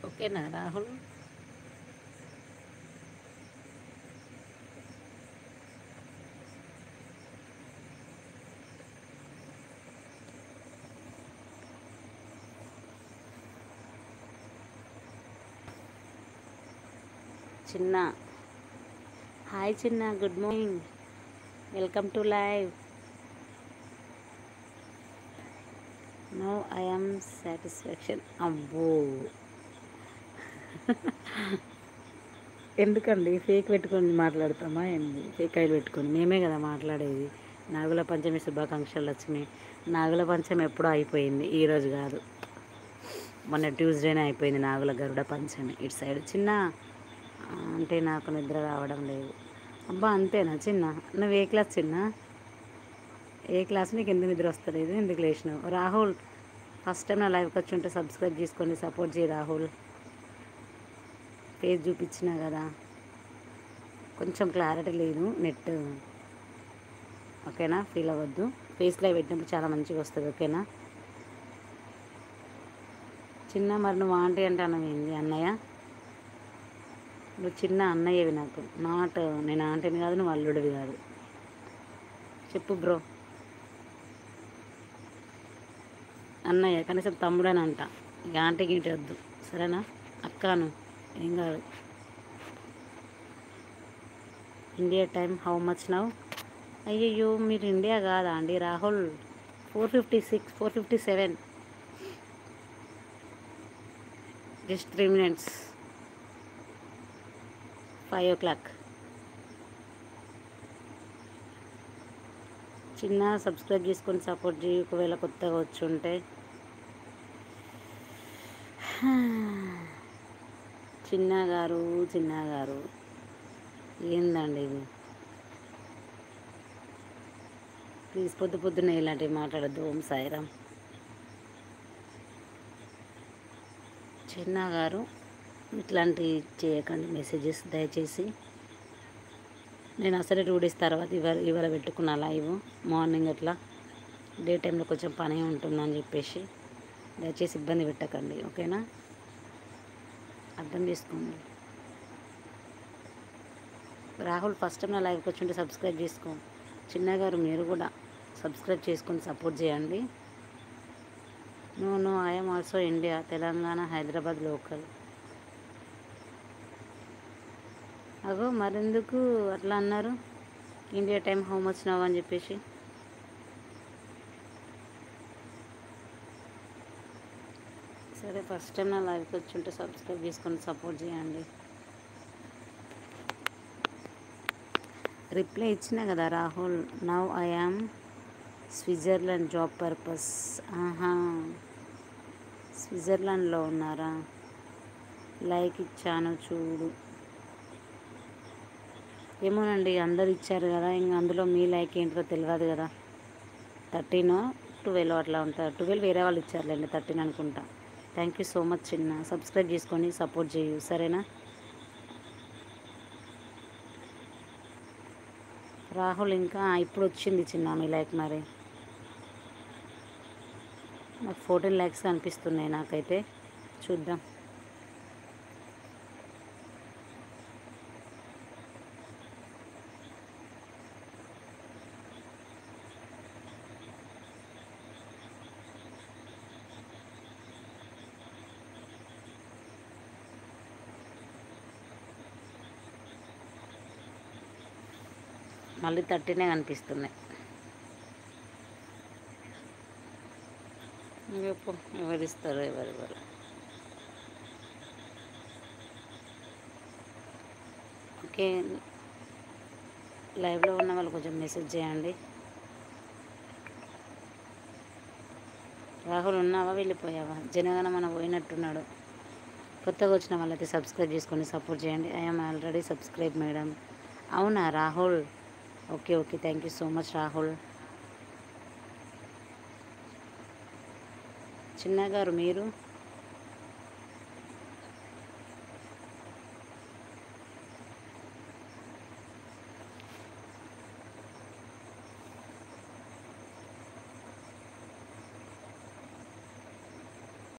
ఓకేనా రాహుల్? చిన్న హాయ్ చిన్న, good morning, welcome to live. No I'm satisfaction. అబ్బో, ఎందుకండి ఫేక్ పెట్టుకొని మాట్లాడతామా ఏంది? ఫేక్ ఐడి పెట్టుకొని మేమే కదా మాట్లాడేది. నాగుల పంచమి శుభాకాంక్షలు లక్ష్మి. నాగుల పంచమి ఎప్పుడో అయిపోయింది, ఈరోజు కాదు. మొన్న ట్యూస్డేనే అయిపోయింది నాగుల గరుడ పంచమి. ఇటు సైడ్ చిన్న అంటే నాకు నిద్ర రావడం లేదు. అబ్బా అంతేనా చిన్న? నువ్వు ఏ క్లాస్ చిన్న? ఏ క్లాస్? నీకు ఎందుకు నిద్ర వస్తలేదు? ఎందుకు లేచినావు? రాహుల్ ఫస్ట్ టైం నా లైవ్కి వచ్చి ఉంటే సబ్స్క్రైబ్ చేసుకొని సపోర్ట్ చేయి రాహుల్. ఫేస్ చూపించినా కదా, కొంచెం క్లారిటీ లేదు నెట్. ఓకేనా, ఫీల్ అవ్వద్దు. ఫేస్ లైవ్ పెట్టినప్పుడు చాలా మంచిగా వస్తుంది. ఓకేనా చిన్న? మరి నువ్వు ఆంటీ అంటే అన్నమేంది అన్నయ్య? నువ్వు చిన్న అన్నయ్యవి నాకు. నాట్ నేను ఆంటీని కాదు, నువ్వు అల్లుడివి కాదు. చెప్పు బ్రో. అన్నయ్య కనీసం తమ్ముడని అంట. ఇక ఆంటీ గింటి వద్దు, సరేనా? అక్కాను ఏం కాదు. India time how much now? అయ్యయ్యో, మీరు ఇండియా కాదా అండి రాహుల్? 4:56, 4:57, just 3 minutes, 5 o'clock. చిన్న సబ్స్క్రైబ్ చేసుకొని సపోర్ట్ చేయి ఒకవేళ కొత్తగా వచ్చి ఉంటే. చిన్న గారు, చిన్న గారు ఏందండి ఇది? ప్లీజ్ పొద్దు పొద్దున్న ఇలాంటివి మాట్లాడద్దు. ఓం సాయిరామ్. చిన్న గారు ఇట్లాంటివి చేయకండి మెసేజెస్ దయచేసి. నేను అసలే 2 days తర్వాత ఇవాళ పెట్టుకున్నా లైవ్ మార్నింగ్. అట్లా డే టైంలో కొంచెం పని ఉంటుందని చెప్పేసి దయచేసి ఇబ్బంది పెట్టకండి. ఓకేనా, అర్థం చేసుకోండి. రాహుల్ ఫస్ట్ టైం నా లైవ్కి వచ్చి ఉంటే సబ్స్క్రైబ్ చేసుకో. చిన్న గారు మీరు కూడా సబ్స్క్రైబ్ చేసుకొని సపోర్ట్ చేయండి. No I'm also India, Telangana, Hyderabad local. అగో మరెందుకు అట్లా అన్నారు? India time how much now అని చెప్పేసి. సరే, ఫస్ట్ టైం నా లైవ్కి వచ్చి ఉంటే సబ్స్క్రైబ్ చేసుకొని సపోర్ట్ చేయండి. రిప్లై ఇచ్చిన కదా Rahul. Now I am Switzerland job purpose. ఆహా, స్విట్జర్లాండ్లో ఉన్నారా? లైక్ ఇచ్చాను చూడు. ఏమోనండి, అందరు ఇచ్చారు కదా, ఇంక అందులో మీ లైక్ ఏంటో తెలియదు కదా. 13, 12 అట్లా ఉంటారు. 12 వేరే వాళ్ళు ఇచ్చారులేండి, 13 అనుకుంటా. థ్యాంక్ యూ సో మచ్ చిన్న. సబ్స్క్రైబ్ చేసుకొని సపోర్ట్ చేయు, సరేనా? రాహుల్ ఇంకా ఇప్పుడు వచ్చింది చిన్న మీ లైక్. మరి నాకు 14 likes అనిపిస్తున్నాయి నాకైతే. చూద్దాం. మళ్ళీ 13 కనిపిస్తున్నాయి. ఎవరిస్తారు? ఎవరెవరు? ఓకే, లైవ్లో ఉన్న వాళ్ళు కొంచెం మెసేజ్ చేయండి. రాహుల్ ఉన్నావా, వెళ్ళిపోయావా? జనగణమన పోయినట్టున్నాడు. కొత్తగా వచ్చిన వాళ్ళైతే సబ్స్క్రైబ్ చేసుకొని సపోర్ట్ చేయండి. I'm already subscribe madam. అవునా Rahul? Okay okay, thank you so much Rahul. చిన్న గారు మీరు